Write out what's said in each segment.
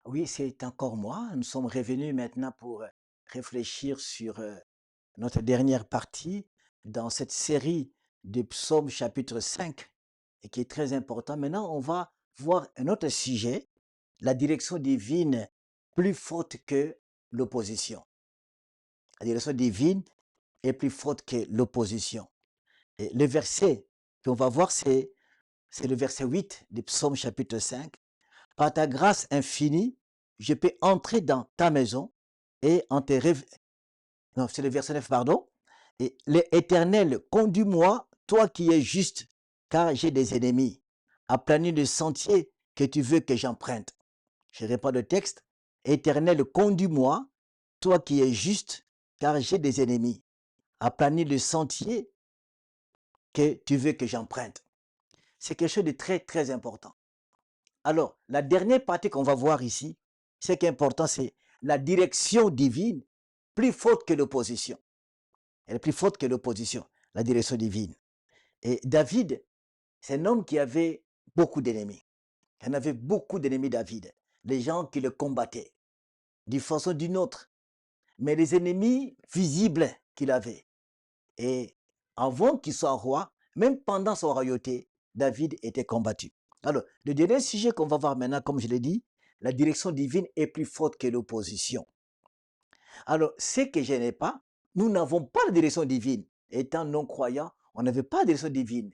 Oui, c'est encore moi. Nous sommes revenus maintenant pour réfléchir sur notre dernière partie dans cette série de psaumes chapitre 5 et qui est très important. Maintenant, on va voir un autre sujet, la direction divine plus forte que l'opposition. La direction divine est plus forte que l'opposition. Et le verset qu'on va voir, c'est le verset 8 du psaume chapitre 5. Par ta grâce infinie, je peux entrer dans ta maison et en tes rêves. Non, c'est le verset 9, pardon. Et l'Éternel, conduis-moi, toi qui es juste, car j'ai des ennemis. Aplanis le sentier que tu veux que j'emprunte. Je répète le texte. Éternel, conduis-moi, toi qui es juste, car j'ai des ennemis. Aplanis le sentier que tu veux que j'emprunte. C'est quelque chose de très, très important. Alors, la dernière partie qu'on va voir ici, ce qui est important, c'est la direction divine plus forte que l'opposition. Elle est plus forte que l'opposition, la direction divine. Et David, c'est un homme qui avait beaucoup d'ennemis. Il en avait beaucoup d'ennemis, David. Les gens qui le combattaient d'une façon ou d'une autre. Mais les ennemis visibles qu'il avait. Et avant qu'il soit roi, même pendant son royauté, David était combattu. Alors, le dernier sujet qu'on va voir maintenant, comme je l'ai dit, la direction divine est plus forte que l'opposition. Alors, ce que je n'ai pas, nous n'avons pas de direction divine. Étant non-croyants, on n'avait pas de direction divine.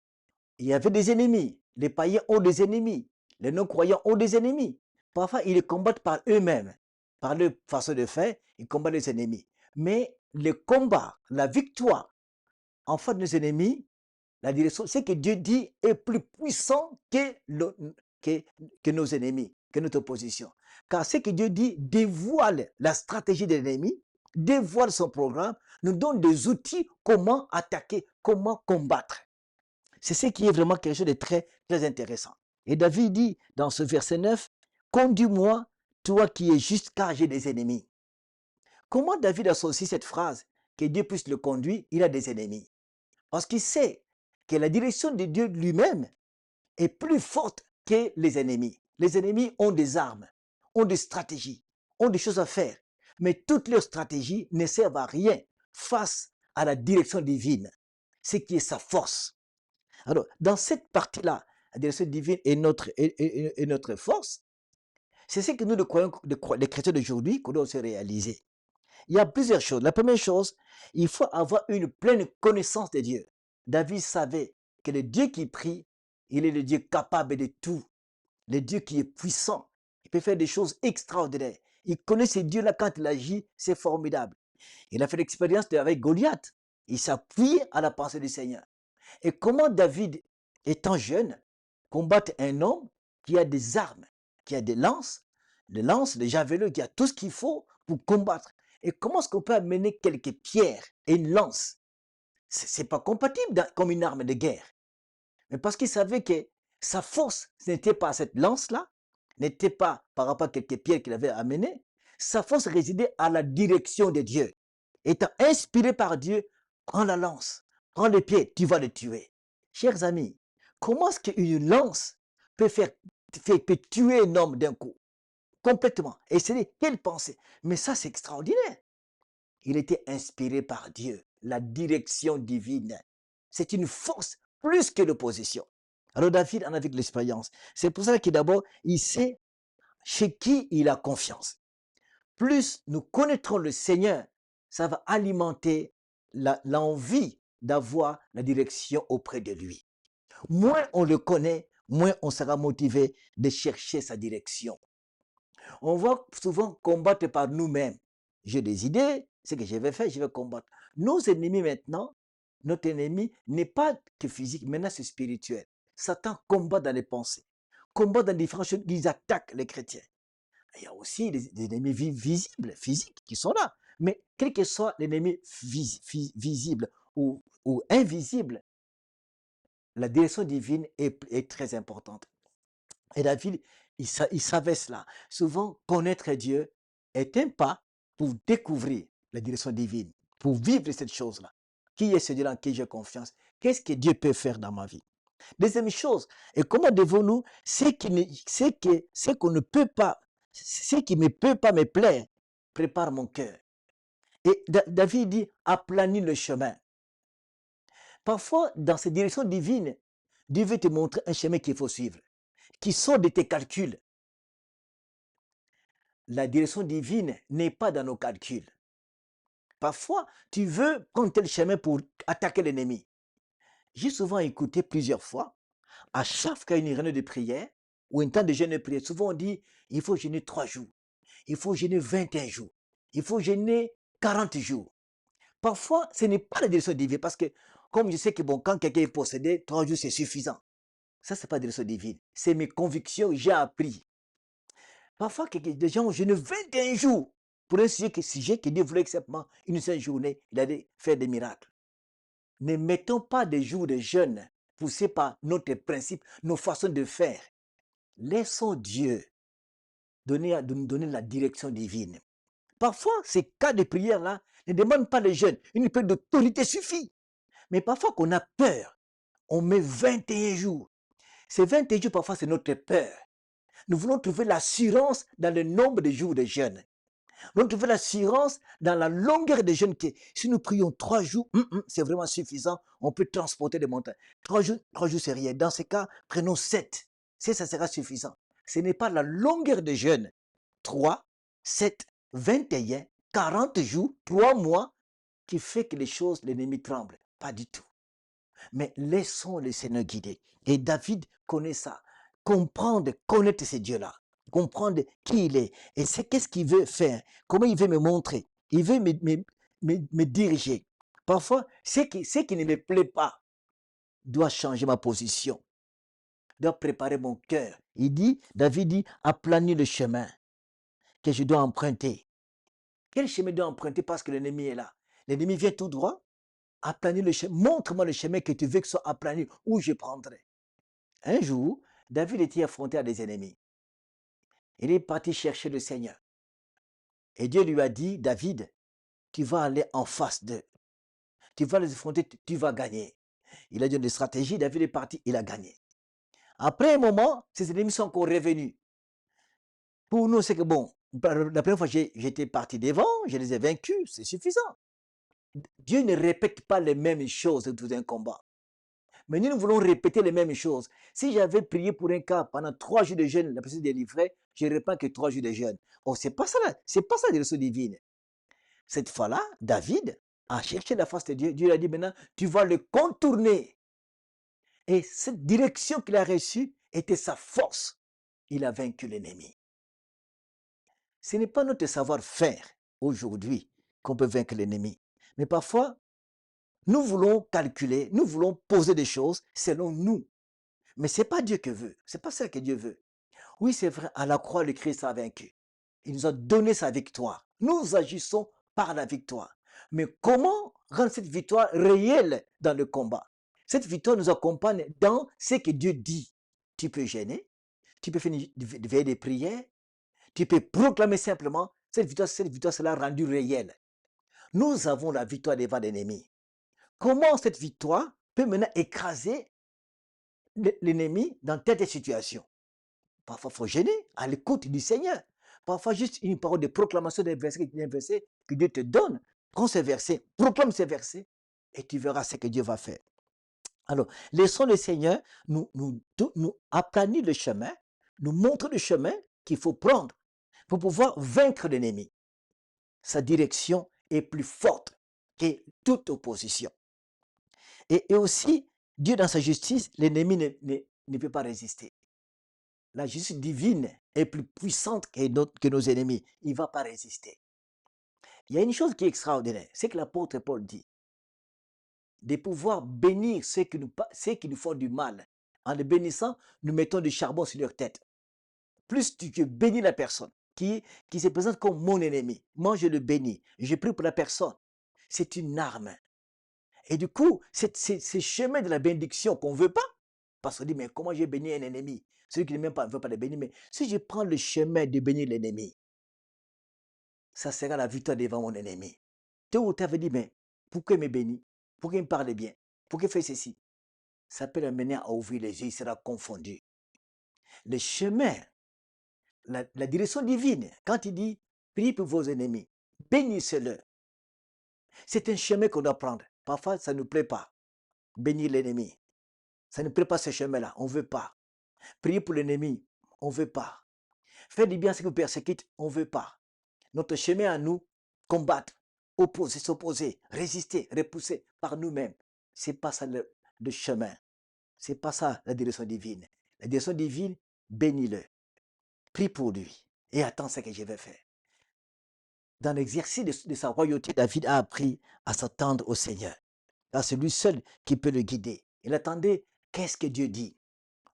Il y avait des ennemis. Les païens ont des ennemis. Les non-croyants ont des ennemis. Parfois, ils les combattent par eux-mêmes. Par leur façon de faire, ils combattent les ennemis. Mais le combat, la victoire en face de nos ennemis, la direction, ce que Dieu dit est plus puissant que, que nos ennemis, que notre opposition. Car ce que Dieu dit dévoile la stratégie de l'ennemi, dévoile son programme, nous donne des outils comment attaquer, comment combattre. C'est ce qui est vraiment quelque chose de très, très intéressant. Et David dit dans ce verset 9, conduis-moi, toi qui es juste, car j'ai des ennemis. Comment David associe cette phrase, que Dieu puisse le conduire, il a des ennemis? Parce qu'il sait que la direction de Dieu lui-même est plus forte que les ennemis. Les ennemis ont des armes, ont des stratégies, ont des choses à faire. Mais toutes leurs stratégies ne servent à rien face à la direction divine, ce qui est sa force. Alors, dans cette partie-là, la direction divine est notre force. C'est ce que nous, les chrétiens d'aujourd'hui, qu'on doit aussi réaliser. Il y a plusieurs choses. La première chose, il faut avoir une pleine connaissance de Dieu. David savait que le Dieu qui prie, il est le Dieu capable de tout. Le Dieu qui est puissant. Il peut faire des choses extraordinaires. Il connaît ce Dieu-là quand il agit, c'est formidable. Il a fait l'expérience avec Goliath. Il s'appuie à la pensée du Seigneur. Et comment David, étant jeune, combat un homme qui a des armes, qui a des lances, des javelots, qui a tout ce qu'il faut pour combattre. Et comment est-ce qu'on peut amener quelques pierres et une lance? C'est pas compatible comme une arme de guerre. Mais parce qu'il savait que sa force ce n'était pas cette lance-là, n'était pas par rapport à quelques pierres qu'il avait amenées, sa force résidait à la direction de Dieu. Étant inspiré par Dieu, prends la lance, prends les pieds, tu vas le tuer. Chers amis, comment est-ce qu'une lance peut tuer un homme d'un coup? Complètement. Et c'est quelle pensée? Mais ça, c'est extraordinaire. Il était inspiré par Dieu, la direction divine. C'est une force plus que l'opposition. Alors David en avait de l'expérience. C'est pour ça que d'abord, il sait chez qui il a confiance. Plus nous connaîtrons le Seigneur, ça va alimenter l'envie d'avoir la direction auprès de lui. Moins on le connaît, moins on sera motivé de chercher sa direction. On va souvent combattre par nous-mêmes. J'ai des idées, ce que je vais faire, je vais combattre. Nos ennemis maintenant, notre ennemi n'est pas que physique, maintenant c'est spirituel. Satan combat dans les pensées, combat dans différentes choses, ils attaquent les chrétiens. Il y a aussi des ennemis visibles, physiques, qui sont là. Mais quel que soit l'ennemi visible ou invisible, la direction divine est très importante. Et David, il savait cela. Souvent, connaître Dieu est un pas pour découvrir la direction divine, pour vivre cette chose-là. Qui est celui-là en qui j'ai confiance? Qu'est-ce que Dieu peut faire dans ma vie? Deuxième chose, et comment devons-nous, ce qu'on ne peut pas, ce qui ne peut pas me plaire, prépare mon cœur. Et David dit, aplanis le chemin. Parfois, dans cette direction divine, Dieu veut te montrer un chemin qu'il faut suivre, qui sort de tes calculs. La direction divine n'est pas dans nos calculs. Parfois, tu veux prendre tel chemin pour attaquer l'ennemi. J'ai souvent écouté plusieurs fois, à chaque fois qu'il y a une réunion de prière ou un temps de jeûne de prière, souvent on dit, il faut jeûner 3 jours, il faut jeûner 21 jours, il faut jeûner 40 jours. Parfois, ce n'est pas la direction divine parce que, comme je sais que bon, quand quelqu'un est possédé, 3 jours c'est suffisant. Ça, ce n'est pas la direction divine. C'est mes convictions, j'ai appris. Parfois, des gens jeûnent 21 jours pour un sujet que Dieu voulait simplement une seule journée, il allait faire des miracles. Ne mettons pas des jours de jeûne poussés par notre principe, nos façons de faire. Laissons Dieu nous donner la direction divine. Parfois, ces cas de prière-là ne demandent pas le jeûne. Une période d'autorité suffit. Mais parfois qu'on a peur, on met 21 jours. Ces 21 jours, parfois, c'est notre peur. Nous voulons trouver l'assurance dans le nombre de jours de jeûne. Nous voulons trouver l'assurance dans la longueur de jeûne. Si nous prions 3 jours, c'est vraiment suffisant. On peut transporter des montagnes. 3 jours, c'est rien. Dans ce cas, prenons 7. Ça sera suffisant. Ce n'est pas la longueur de jeûne. 3, 7, 21, 40 jours, 3 mois, qui fait que les choses, l'ennemi tremble. Pas du tout. Mais laissons le Seigneur guider. Et David connaît ça. Comprendre, connaître ce Dieu-là. Comprendre qui il est. Et c'est qu'est-ce qu'il veut faire. Comment il veut me montrer. Il veut me diriger. Parfois, ce qui ne me plaît pas doit changer ma position. Doit préparer mon cœur. David dit, aplanis le chemin que je dois emprunter. Quel chemin dois emprunter parce que l'ennemi est là? L'ennemi vient tout droit. Aplanir le chemin. Montre-moi le chemin que tu veux que soit aplani, où je prendrai. Un jour, David était affronté à des ennemis. Il est parti chercher le Seigneur. Et Dieu lui a dit, David, tu vas aller en face d'eux. Tu vas les affronter, tu vas gagner. Il a donné des stratégies, David est parti, il a gagné. Après un moment, ses ennemis sont encore revenus. Pour nous, c'est que bon, la première fois, j'étais parti devant, je les ai vaincus, c'est suffisant. Dieu ne répète pas les mêmes choses dans un combat. Mais nous voulons répéter les mêmes choses. Si j'avais prié pour un cas pendant 3 jours de jeûne, la personne est délivrée, je ne réponds que 3 jours de jeûne. Oh, c'est pas ça, c'est pas ça la direction divine. Cette fois-là, David a cherché la face de Dieu. Dieu lui a dit maintenant, tu vas le contourner. Et cette direction qu'il a reçue était sa force. Il a vaincu l'ennemi. Ce n'est pas notre savoir-faire aujourd'hui qu'on peut vaincre l'ennemi. Mais parfois, nous voulons calculer, nous voulons poser des choses selon nous. Mais ce n'est pas Dieu qui veut. Ce n'est pas ça que Dieu veut. Oui, c'est vrai, à la croix, le Christ a vaincu. Il nous a donné sa victoire. Nous agissons par la victoire. Mais comment rendre cette victoire réelle dans le combat? Cette victoire nous accompagne dans ce que Dieu dit. Tu peux gêner, tu peux faire une veille de prière, tu peux proclamer simplement, cette victoire sera rendue réelle. Nous avons la victoire devant l'ennemi. Comment cette victoire peut maintenant écraser l'ennemi dans telle situation? Parfois, il faut gêner à l'écoute du Seigneur. Parfois, juste une parole de proclamation d'un verset que Dieu te donne. Prends ce verset, proclame ce verset et tu verras ce que Dieu va faire. Alors, laissons le Seigneur nous aplanir le chemin, nous montrer le chemin qu'il faut prendre pour pouvoir vaincre l'ennemi. Sa direction est plus forte que toute opposition. Et aussi, Dieu dans sa justice, l'ennemi ne peut pas résister. La justice divine est plus puissante que nos ennemis. Il ne va pas résister. Il y a une chose qui est extraordinaire, c'est que l'apôtre Paul dit, de pouvoir bénir ceux qui nous font du mal. En les bénissant, nous mettons du charbon sur leur tête. Plus tu bénis la personne qui se présente comme mon ennemi, moi je le bénis, je prie pour la personne. C'est une arme. Et du coup, c'est ce chemin de la bénédiction qu'on ne veut pas. Parce qu'on dit, mais comment j'ai béni un ennemi? Celui qui ne veut pas le bénir. Mais si je prends le chemin de bénir l'ennemi, ça sera la victoire devant mon ennemi. Tu avais dit, mais pourquoi il me bénit? Pourquoi il me parle bien? Pourquoi il fait ceci? Ça peut l'amener à ouvrir les yeux, il sera confondu. Le chemin la direction divine. Quand il dit, priez pour vos ennemis, bénissez-le. C'est un chemin qu'on doit prendre. Parfois, ça ne nous plaît pas. Bénir l'ennemi. Ça ne plaît pas ce chemin-là. On ne veut pas. Prier pour l'ennemi. On ne veut pas. Faire du bien à ceux qui vous persécutent. On ne veut pas. Notre chemin à nous, combattre, opposer, s'opposer, résister, repousser par nous-mêmes. Ce n'est pas ça le chemin. Ce n'est pas ça la direction divine. La direction divine, bénis-le. Prie pour lui et attends ce que je vais faire. Dans l'exercice de sa royauté, David a appris à s'attendre au Seigneur. Car c'est lui seul qui peut le guider. Il attendait, qu'est-ce que Dieu dit?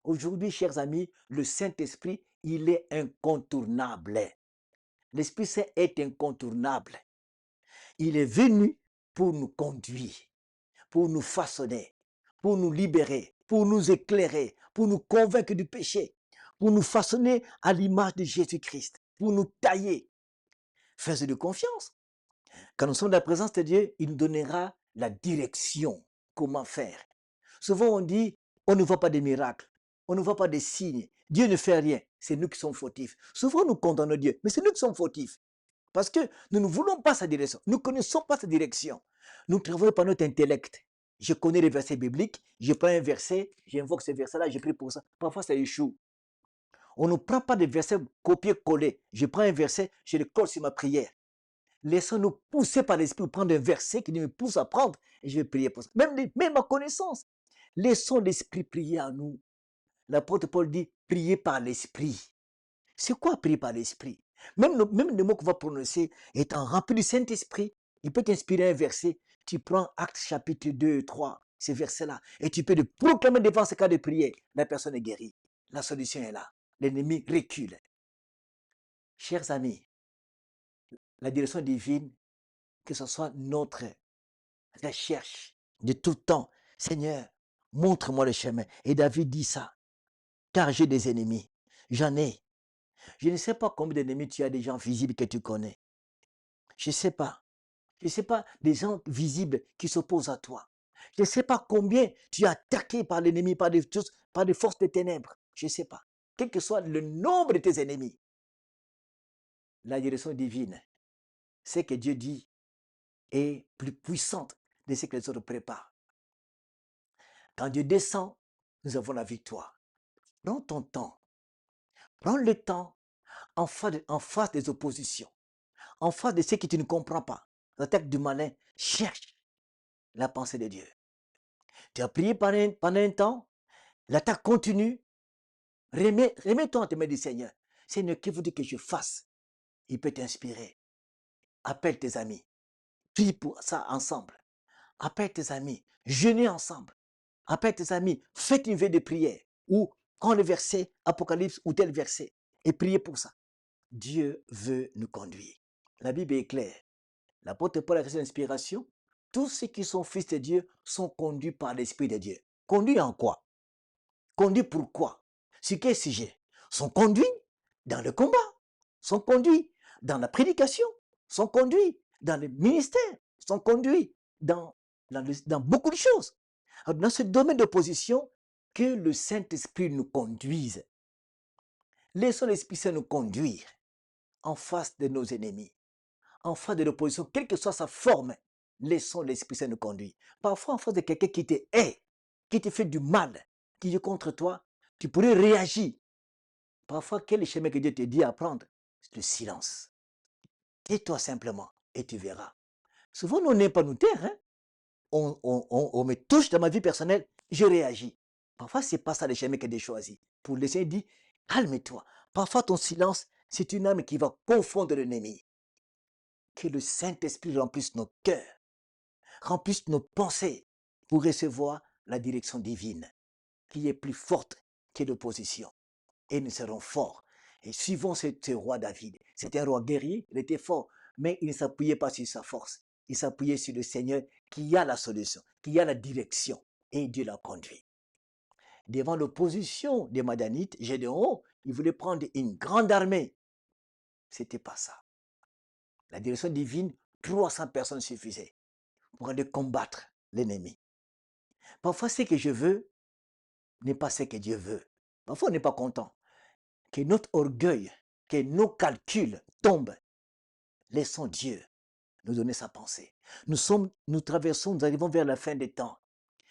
Aujourd'hui, chers amis, le Saint-Esprit, il est incontournable. L'Esprit Saint est incontournable. Il est venu pour nous conduire, pour nous façonner, pour nous libérer, pour nous éclairer, pour nous convaincre du péché, pour nous façonner à l'image de Jésus-Christ, pour nous tailler. Fais-lui confiance. Quand nous sommes dans la présence de Dieu, il nous donnera la direction, comment faire. Souvent on dit, on ne voit pas de miracles, on ne voit pas de signes, Dieu ne fait rien, c'est nous qui sommes fautifs. Souvent nous condamnons Dieu, mais c'est nous qui sommes fautifs. Parce que nous ne voulons pas sa direction, nous ne connaissons pas sa direction. Nous travaillons par notre intellect. Je connais les versets bibliques, je prends un verset, j'invoque ce verset-là, je prie pour ça. Parfois ça échoue. On ne prend pas des versets copier-coller. Je prends un verset, je le colle sur ma prière. Laissons-nous pousser par l'Esprit pour prendre un verset qui me pousse à prendre et je vais prier pour ça. Même ma connaissance. Laissons l'Esprit prier en nous. L'apôtre Paul dit, priez par l'Esprit. C'est quoi prier par l'Esprit? Même le mot qu'on va prononcer étant rempli du Saint-Esprit, il peut t'inspirer un verset. Tu prends Actes chapitre 2, 3, ces versets-là, et tu peux le proclamer devant ce cas de prière. La personne est guérie. La solution est là. L'ennemi recule. Chers amis, la direction divine, que ce soit notre recherche de tout temps. Seigneur, montre-moi le chemin. Et David dit ça, car j'ai des ennemis. J'en ai. Je ne sais pas combien d'ennemis tu as, des gens visibles que tu connais. Je ne sais pas. Je ne sais pas des gens visibles qui s'opposent à toi. Je ne sais pas combien tu es attaqué par l'ennemi, par des forces des ténèbres. Je ne sais pas. Quel que soit le nombre de tes ennemis, la direction divine, c'est que Dieu dit, est plus puissante de ce que les autres préparent. Quand Dieu descend, nous avons la victoire. Prends ton temps. Prends le temps en face des oppositions, en face de ce que tu ne comprends pas. L'attaque du malin, cherche la pensée de Dieu. Tu as prié pendant un temps, l'attaque continue. Remets-toi en tes mains du Seigneur. Seigneur, que vous dites que je fasse? Il peut t'inspirer. Appelle tes amis. Prie pour ça ensemble. Appelle tes amis. Jeûnez ensemble. Appelle tes amis. Faites une veille de prière. Ou prends le verset Apocalypse ou tel verset et priez pour ça. Dieu veut nous conduire. La Bible est claire. L'apôtre Paul a reçu l'inspiration. Tous ceux qui sont fils de Dieu sont conduits par l'Esprit de Dieu. Conduits en quoi? Conduits pourquoi? Sur quel sujet? Sont conduits dans le combat, sont conduits dans la prédication, sont conduits dans le ministère, sont conduits dans beaucoup de choses. Alors, dans ce domaine d'opposition, que le Saint-Esprit nous conduise. Laissons l'Esprit Saint nous conduire en face de nos ennemis, en face de l'opposition, quelle que soit sa forme. Laissons l'Esprit Saint nous conduire. Parfois, en face de quelqu'un qui te hait, qui te fait du mal, qui est contre toi, tu pourrais réagir. Parfois, quel est le chemin que Dieu te dit à prendre? C'est le silence. Tais-toi simplement et tu verras. Souvent, nous n'aimons pas nous taire. Hein? On me touche dans ma vie personnelle, je réagis. Parfois, ce n'est pas ça le chemin que Dieu choisit. Pour le Seigneur dit, calme-toi. Parfois, ton silence, c'est une âme qui va confondre l'ennemi. Que le Saint-Esprit remplisse nos cœurs, remplisse nos pensées pour recevoir la direction divine, qui est plus forte que l'opposition. Et nous serons forts. Et suivons ce roi David. C'était un roi guerrier, il était fort, mais il ne s'appuyait pas sur sa force. Il s'appuyait sur le Seigneur qui a la solution, qui a la direction. Et Dieu l'a conduit. Devant l'opposition des Madianites, Gédéon, il voulait prendre une grande armée. C'était pas ça. La direction divine, 300 personnes suffisaient pour aller combattre l'ennemi. Parfois, ce que je veux n'est pas ce que Dieu veut. Parfois, on n'est pas content. Que notre orgueil, que nos calculs tombent, laissons Dieu nous donner sa pensée. Nous traversons, nous arrivons vers la fin des temps.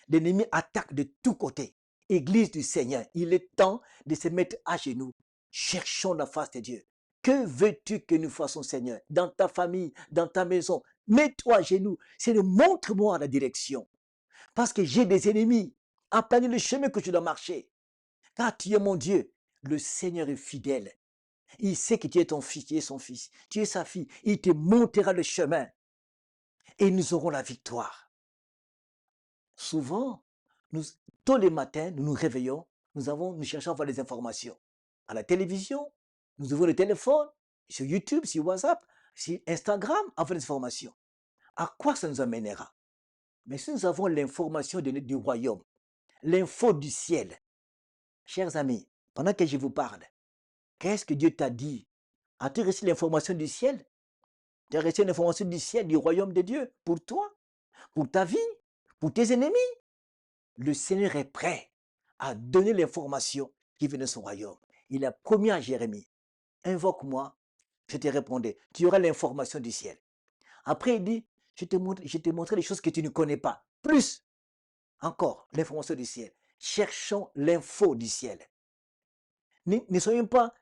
L'ennemi attaque de tous côtés. Église du Seigneur, il est temps de se mettre à genoux. Cherchons la face de Dieu. Que veux-tu que nous fassions, Seigneur, dans ta famille, dans ta maison? Mets-toi à genoux. Seigneur, montre-moi la direction. Parce que j'ai des ennemis. Aplanis le chemin que je dois marcher. Car tu es mon Dieu. Le Seigneur est fidèle. Il sait que tu es ton fils, tu es son fils, tu es sa fille. Il te montrera le chemin et nous aurons la victoire. Souvent, nous, tôt les matins, nous nous réveillons, nous cherchons à avoir des informations. À la télévision, nous ouvrons le téléphone, sur YouTube, sur WhatsApp, sur Instagram, avoir des informations. À quoi ça nous amènera? Mais si nous avons l'information du royaume, l'info du ciel, chers amis, pendant que je vous parle, qu'est-ce que Dieu t'a dit? As-tu reçu l'information du ciel? Tu as reçu l'information du ciel, du royaume de Dieu, pour toi, pour ta vie, pour tes ennemis. Le Seigneur est prêt à donner l'information qui vient de son royaume. Il a promis à Jérémie, invoque-moi, je te répondrai, tu auras l'information du ciel. Après, il dit, je te montrerai les choses que tu ne connais pas. Plus encore, l'information du ciel. Cherchons l'info du ciel. Ne soyons pas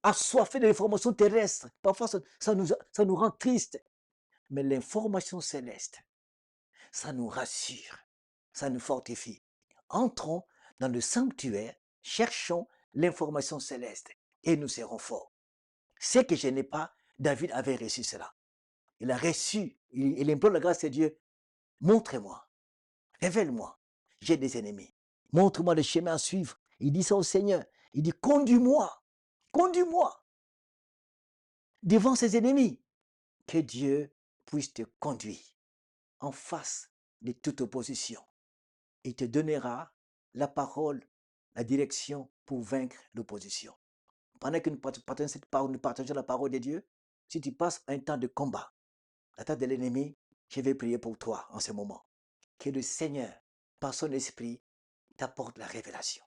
assoiffés de l'information terrestre. Parfois, ça nous rend tristes. Mais l'information céleste, ça nous rassure, ça nous fortifie. Entrons dans le sanctuaire, cherchons l'information céleste et nous serons forts. Ce que je n'ai pas, David avait reçu cela. Il a reçu, il implore la grâce de Dieu. Montre-moi, révèle-moi, j'ai des ennemis. Montre-moi le chemin à suivre. Il dit ça au Seigneur. Il dit, conduis-moi, conduis-moi devant ses ennemis. Que Dieu puisse te conduire en face de toute opposition. Il te donnera la parole, la direction pour vaincre l'opposition. Pendant que nous partageons la parole de Dieu, si tu passes un temps de combat, l'attaque de l'ennemi, je vais prier pour toi en ce moment. Que le Seigneur, par son esprit, t'apporte la révélation.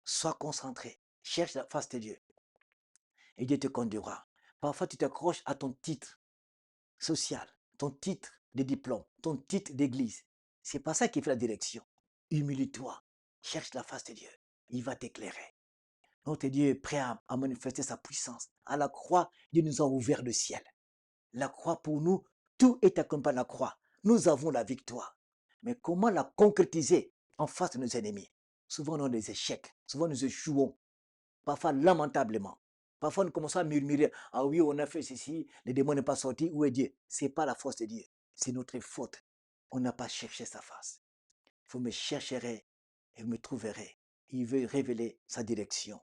Sois concentré, cherche la face de Dieu et Dieu te conduira. Parfois, tu t'accroches à ton titre social, ton titre de diplôme, ton titre d'église. C'est pas ça qui fait la direction. Humilie-toi, cherche la face de Dieu. Il va t'éclairer. Notre Dieu est prêt à manifester sa puissance. À la croix, Dieu nous a ouvert le ciel. La croix pour nous, tout est accompagné à la croix. Nous avons la victoire. Mais comment la concrétiser en face de nos ennemis? Souvent, nous avons des échecs. Souvent, nous échouons. Parfois, lamentablement. Parfois, nous commençons à murmurer. Ah oui, on a fait ceci, le démon n'est pas sorti. Où est Dieu? Ce n'est pas la force de Dieu. C'est notre faute. On n'a pas cherché sa face. Vous me chercherez et vous me trouverez. Il veut révéler sa direction.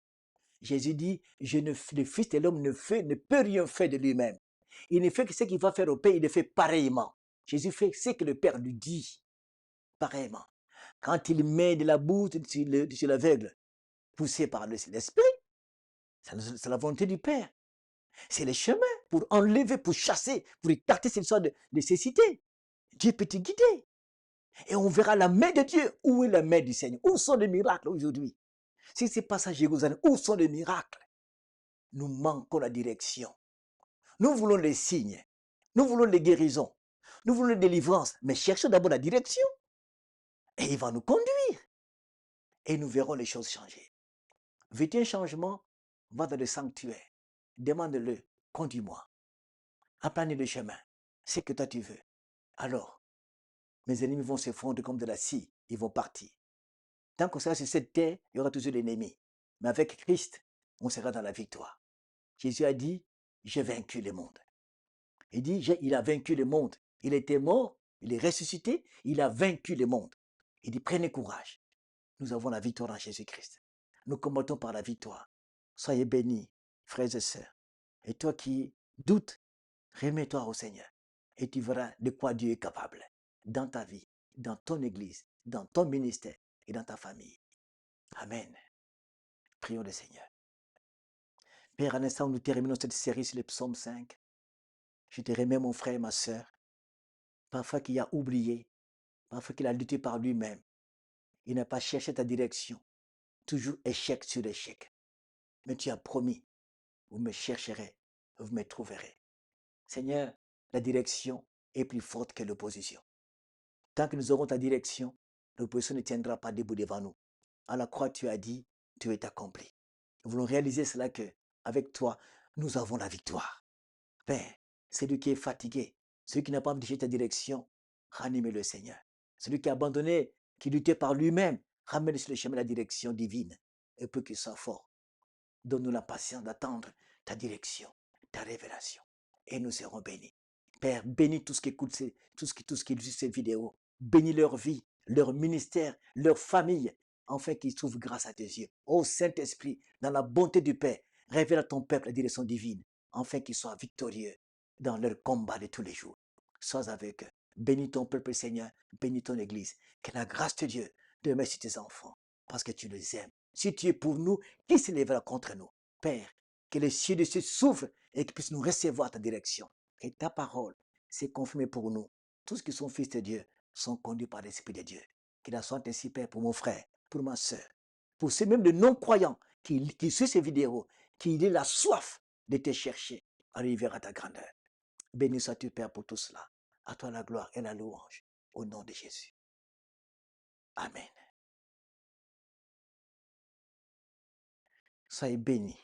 Jésus dit, le Fils de l'homme ne peut rien faire de lui-même. Il ne fait que ce qu'il va faire au Père, il le fait pareillement. Jésus fait ce que le Père lui dit, pareillement. Quand il met de la boue sur l'aveugle, poussé par l'Esprit, c'est la volonté du Père. C'est le chemin pour enlever, pour chasser, pour écarter cette sorte de nécessité. Dieu peut te guider. Et on verra la main de Dieu. Où est la main du Seigneur? Où sont les miracles aujourd'hui? Si ce n'est pas ça, Jérusalem, où sont les miracles? Nous manquons la direction. Nous voulons les signes. Nous voulons les guérisons. Nous voulons les délivrances. Mais cherchons d'abord la direction. Et il va nous conduire. Et nous verrons les choses changer. Veux-tu un changement? Va dans le sanctuaire. Demande-le. Conduis-moi. Aplanis le chemin. C'est que toi tu veux. Alors, mes ennemis vont se fondre comme de la scie. Ils vont partir. Tant qu'on sera sur cette terre, il y aura toujours l'ennemi. Mais avec Christ, on sera dans la victoire. Jésus a dit, j'ai vaincu le monde. Il dit, il a vaincu le monde. Il était mort, il est ressuscité, il a vaincu le monde. Il dit, prenez courage. Nous avons la victoire en Jésus-Christ. Nous combattons par la victoire. Soyez bénis, frères et sœurs. Et toi qui doutes, remets-toi au Seigneur. Et tu verras de quoi Dieu est capable. Dans ta vie, dans ton église, dans ton ministère et dans ta famille. Amen. Prions le Seigneur. Père, à l'instant où nous terminons cette série sur le psaume 5, je te remets mon frère et ma sœur, parfois qu'il a oublié, parfois qu'il a lutté par lui-même. Il n'a pas cherché ta direction. Toujours échec sur échec. Mais tu as promis vous me chercherez, vous me trouverez. Seigneur, la direction est plus forte que l'opposition. Tant que nous aurons ta direction, l'opposition ne tiendra pas debout devant nous. À la croix, tu as dit, tout est accompli. Nous voulons réaliser cela que, avec toi, nous avons la victoire. Père, celui qui est fatigué, celui qui n'a pas dirigé ta direction, ranime-le Seigneur. Celui qui a abandonné, qui luttait par lui-même, ramène sur le chemin de la direction divine. Et pour qu'il soit fort, donne-nous la patience d'attendre ta direction, ta révélation. Et nous serons bénis. Père, bénis tout ce qui écoute, tout ce qui lit ces vidéos. Bénis leur vie, leur ministère, leur famille, afin qu'ils trouvent grâce à tes yeux. Ô Saint-Esprit, dans la bonté du Père, révèle à ton peuple la direction divine, afin qu'ils soient victorieux dans leur combat de tous les jours. Sois avec eux. Bénis ton peuple, Seigneur. Bénis ton Église. Que la grâce de Dieu demeure sur tes enfants, parce que tu les aimes. Si tu es pour nous, qui s'élèvera contre nous? Père, que les cieux de Dieu s'ouvrent et qu'ils puissent nous recevoir ta direction. Que ta parole s'est confirmée pour nous. Tous qui sont fils de Dieu sont conduits par l'Esprit de Dieu. Qu'il en soit ainsi, Père, pour mon frère, pour ma soeur, pour ceux même de non-croyants qui suivent ces vidéos, qui aient la soif de te chercher, arriver à ta grandeur. Béni sois-tu, Père, pour tout cela. À toi la gloire et la louange. Au nom de Jésus. Amen. Soyez bénis.